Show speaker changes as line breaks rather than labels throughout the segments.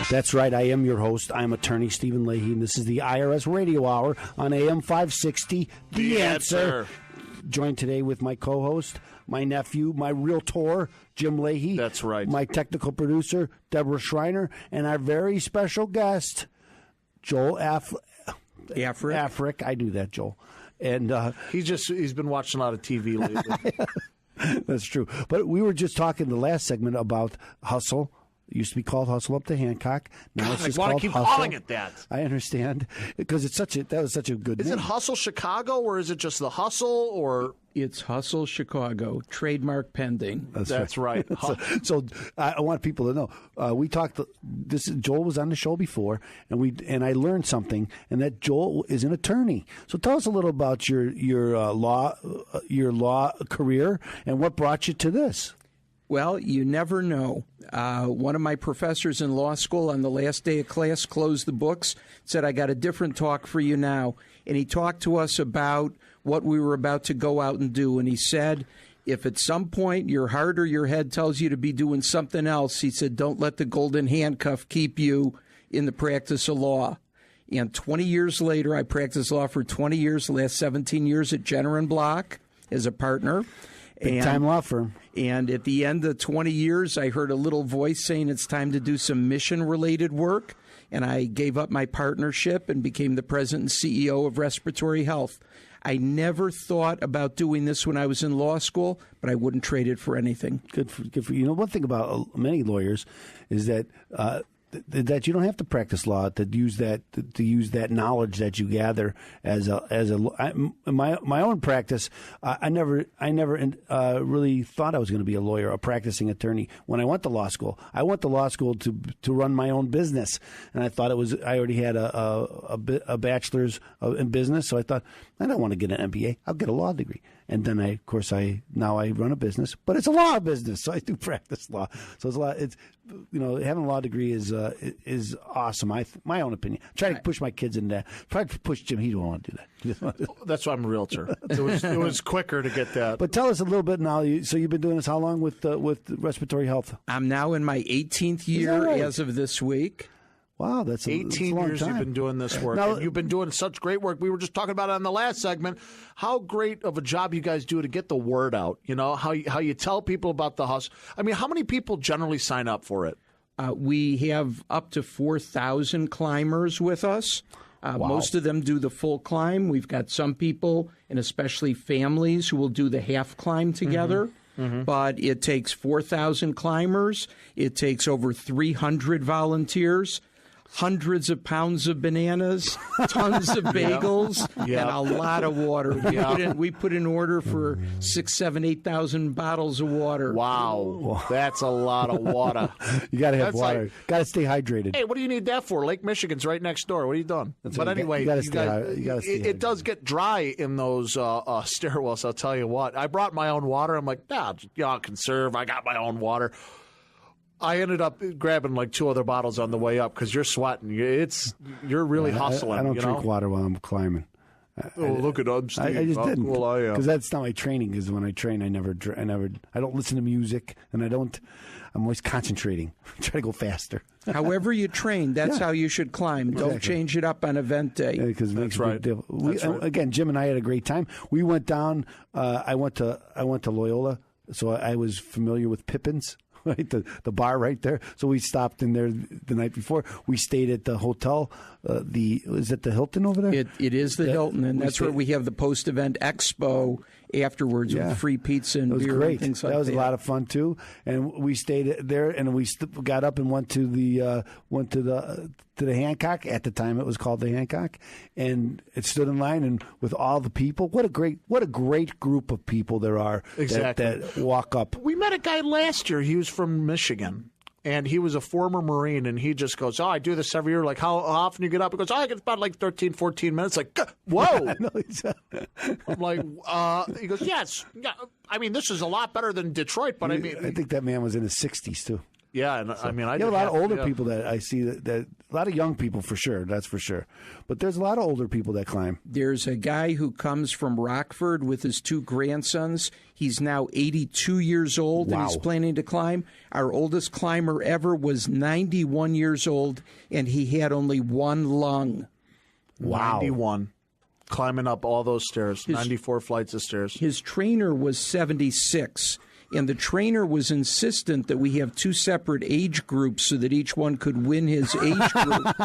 That's right. I am your host. I'm attorney Stephen Leahy, and this is the IRS Radio Hour on AM 560. The Answer. Joined today with my co-host, my nephew, my realtor, Jim Leahy.
That's right.
My technical producer, Deborah Schreiner, and our very special guest, Joel Afric. I knew that, Joel. And
he's been watching a lot of TV lately.
That's true. But we were just talking the last segment about Hustle. It used to be called Hustle Up to Hancock. Now it's just
I want
called
to keep
Hustle.
calling it that.
I understand because that was such a good name.
Is it Hustle Chicago or is it just the Hustle or?
It's Hustle Chicago, trademark pending.
That's right.
So I want people to know we talked. Joel was on the show before, and I learned something, and that Joel is an attorney. So tell us a little about your law career and what brought you to this.
Well, you never know. One of my professors in law school on the last day of class closed the books, said, I got a different talk for you now. And he talked to us about what we were about to go out and do. And he said, if at some point your heart or your head tells you to be doing something else, he said, don't let the golden handcuff keep you in the practice of law. And 20 years later, I practiced law for 20 years, the last 17 years at Jenner & Block as a partner.
Big-time law firm.
And at the end of 20 years, I heard a little voice saying it's time to do some mission-related work. And I gave up my partnership and became the president and CEO of Respiratory Health. I never thought about doing this when I was in law school, but I wouldn't trade it for anything.
Good for you. You know, one thing about many lawyers is that that you don't have to practice law to use that knowledge that you gather my own practice. I never really thought I was going to be a lawyer, a practicing attorney. When I went to law school, to run my own business, and I thought I already had a bachelor's in business, so I thought I don't want to get an MBA. I'll get a law degree. And then I run a business, but it's a law business, so I do practice law. So it's a lot. It's having a law degree is awesome. My own opinion. Try to push my kids in that. Try to push Jim. He don't want to do that.
That's why I'm a realtor. It was quicker to get that.
But tell us a little bit now. So you've been doing this how long with respiratory health?
I'm now in my 18th year as of this week.
Wow, that's
18 years
time.
You've been doing this work. Now, and you've been doing such great work. We were just talking about it on the last segment, how great of a job you guys do to get the word out, how you tell people about the hustle. I mean, how many people generally sign up for it?
We have up to 4,000 climbers with us.
Wow.
Most of them do the full climb. We've got some people, and especially families, who will do the half climb together. Mm-hmm. Mm-hmm. But it takes 4,000 climbers. It takes over 300 volunteers. Hundreds of pounds of bananas, tons of bagels, and a lot of water. We put in order for 6,000, 7,000, 8,000 bottles of water.
Wow, that's a lot of water.
You got to have water. Got to stay hydrated.
Hey, what do you need that for? Lake Michigan's right next door. What are you doing?
But anyway,
it does get dry in those stairwells. I'll tell you what. I brought my own water. I'm like, I'll conserve. I got my own water. I ended up grabbing like 2 other bottles on the way up because you're sweating. You're really hustling.
I don't drink water while I'm climbing.
Look at us, Steve.
I just didn't.
Well, I am.
Because that's not my training. Because when I train, I don't listen to music, and I'm always concentrating. Try to go faster.
However you train, that's how you should climb. Exactly. Don't change it up on event day.
Because
that's right.
Again, Jim and I had a great time. We went down. I went to Loyola, so I was familiar with Pippin's. Right, the bar right there. So we stopped in there the night before. We stayed at the hotel. Is it the Hilton over there?
It is the Hilton, and that's where we have the post-event expo afterwards with free pizza and beer and things like that.
That was a lot of fun too. And we stayed there, and we got up and went to the Hancock. At the time, it was called the Hancock, and it stood in line. And with all the people, what a great group of people there are that walk up.
We met a guy last year. He was from Michigan. And he was a former Marine, and he just goes, I do this every year. Like, how often you get up? He goes, I get about like 13, 14 minutes. Like, whoa. I'm like, he goes, yes. Yeah, I mean, this is a lot better than Detroit, but I mean.
I think that man was in his 60s, too.
Yeah, and I mean, I
have a lot of older people that I see that a lot of young people for sure. That's for sure. But there's a lot of older people that climb.
There's a guy who comes from Rockford with his 2 grandsons. He's now 82 years old, and he's planning to climb. Our oldest climber ever was 91 years old, and he had only 1 lung.
Wow. 91. Climbing up all those stairs, 94 flights of stairs. His
trainer was 76. And the trainer was insistent that we have 2 separate age groups so that each one could win his age group.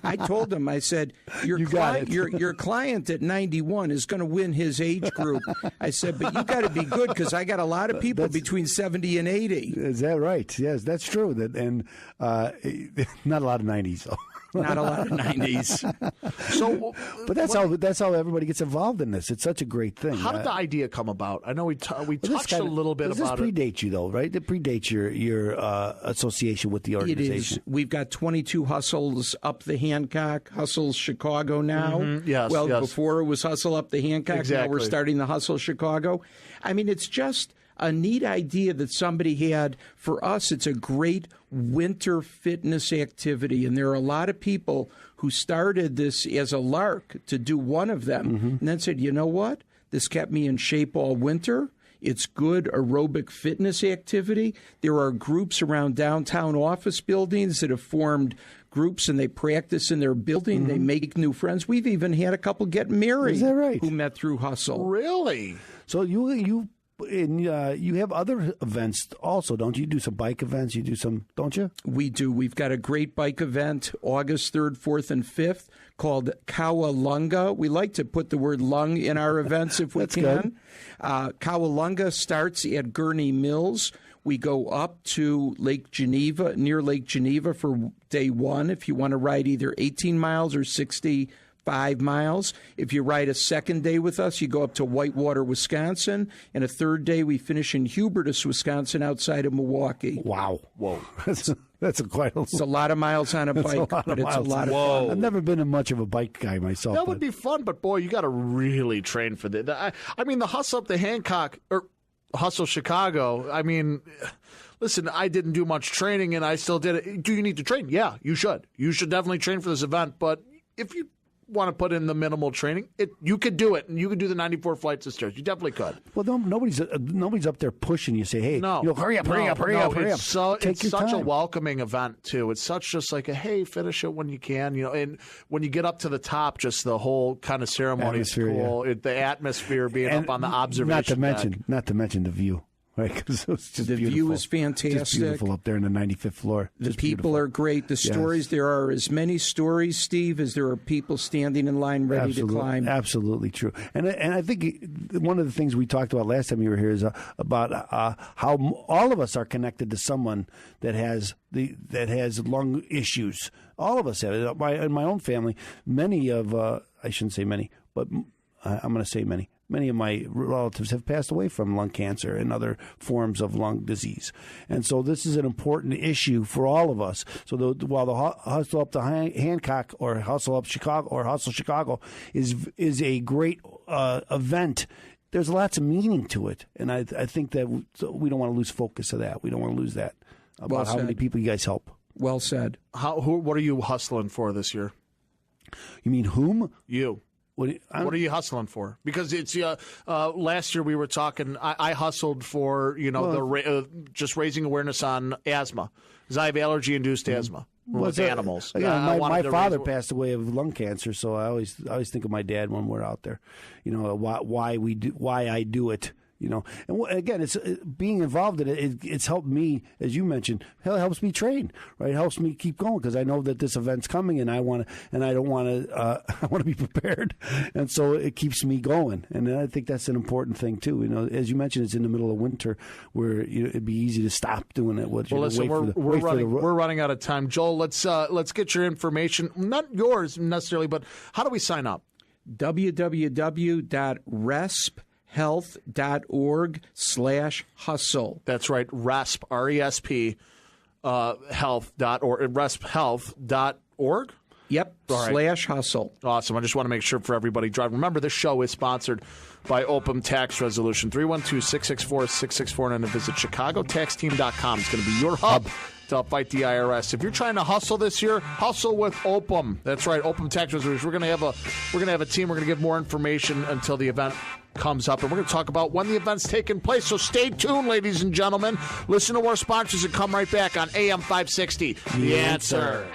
I told him, I said, your client at 91 is going to win his age group. I said, but you got to be good because I got a lot of people between 70 and 80.
Is that right? Yes, that's true. And not a lot of 90s, though.
Not a lot of 90s.
But that's how everybody gets involved in this. It's such a great thing.
How did the idea come about? I know we touched a little bit about it.
This predates you, though, right? It predates your association with the organization.
It is. We've got 22 hustles up the Hancock, Hustles Chicago now.
Mm-hmm. Yes,
before it was Hustle Up the Hancock.
Exactly.
Now we're starting the Hustle Chicago. I mean, it's just a neat idea that somebody had. For us, it's a great winter fitness activity, and there are a lot of people who started this as a lark to do one of them, and then said, you know what? This kept me in shape all winter. It's good aerobic fitness activity. There are groups around downtown office buildings that have formed groups, and they practice in their building. They make new friends. We've even had a couple get married.
Is that right?
Who met through Hustle.
Really?
So you have other events also, don't you? You do some bike events. You do some, don't you?
We do. We've got a great bike event August 3rd, 4th, and 5th called Cowalunga. We like to put the word lung in our events if we can. Cowalunga starts at Gurney Mills. We go up to Lake Geneva, near Lake Geneva for day 1 if you want to ride either 18 miles or 65 miles. If you ride a second day with us, you go up to Whitewater, Wisconsin. And a third day, we finish in Hubertus, Wisconsin, outside of Milwaukee.
Wow. Whoa. That's quite a lot.
It's a lot of miles on a bike, but it's a lot of fun.
I've never been much of a bike guy myself.
That would be fun, but boy, you got to really train for that. I mean, the Hustle Up the Hancock, or Hustle Chicago, I mean, listen, I didn't do much training, and I still did it. Do you need to train? Yeah, you should. You should definitely train for this event, but if you want to put in the minimal training, you could do it, and you could do the 94 flights of stairs. You definitely could.
Well, nobody's up there pushing you. Say, hey, hurry up.
It's such a welcoming event too. It's such just like a hey, finish it when you can, and when you get up to the top, just the whole kind of ceremony is cool. The atmosphere being up on the observation deck.
Not to mention the view. Right, because it's just
the
beautiful.
view is fantastic.
Just beautiful up there in the 95th floor.
The people are great. The stories, there are as many stories, Steve, as there are people standing in line ready to climb.
Absolutely true. And I think one of the things we talked about last time you were here is about how all of us are connected to someone that has lung issues. All of us have. In my own family, many of I shouldn't say many, but I'm going to say many. Many of my relatives have passed away from lung cancer and other forms of lung disease. And so this is an important issue for all of us. So while the Hustle Up the Hancock or Hustle Up Chicago or Hustle Chicago is a great event, there's lots of meaning to it. And I think that we don't want to lose focus of that. We don't want to lose that about how many people you guys help.
Well said.
What are you hustling for this year?
You mean whom?
You. What are you hustling for? Because it's last year we were talking. I hustled for just raising awareness on asthma because I have allergy-induced asthma with animals.
My father passed away of lung cancer, so I always think of my dad when we're out there. Why I do it. And again, it's being involved in it. It's helped me, as you mentioned. It helps me train, right? It helps me keep going because I know that this event's coming, and I want to be prepared, and so it keeps me going. And I think that's an important thing too. As you mentioned, it's in the middle of winter where it'd be easy to stop doing it.
Listen, we're running out of time, Joel. Let's get your information, not yours necessarily, but how do we sign up?
www.resp.health.org/hustle.
That's right, RESP, RESP, health.org, resp.health.org?
Yep, /hustle.
Awesome. I just want to make sure for everybody driving. Remember, this show is sponsored by Open Tax Resolution, 312-664-6649, and visit ChicagoTaxTeam.com. It's going to be your hub to fight the IRS. If you're trying to hustle this year, hustle with Opum. That's right, Opum Tax Reserves. We're going to have a team. We're going to give more information until the event comes up, and we're going to talk about when the event's taking place. So stay tuned, ladies and gentlemen. Listen to our sponsors and come right back on AM 560. The Answer.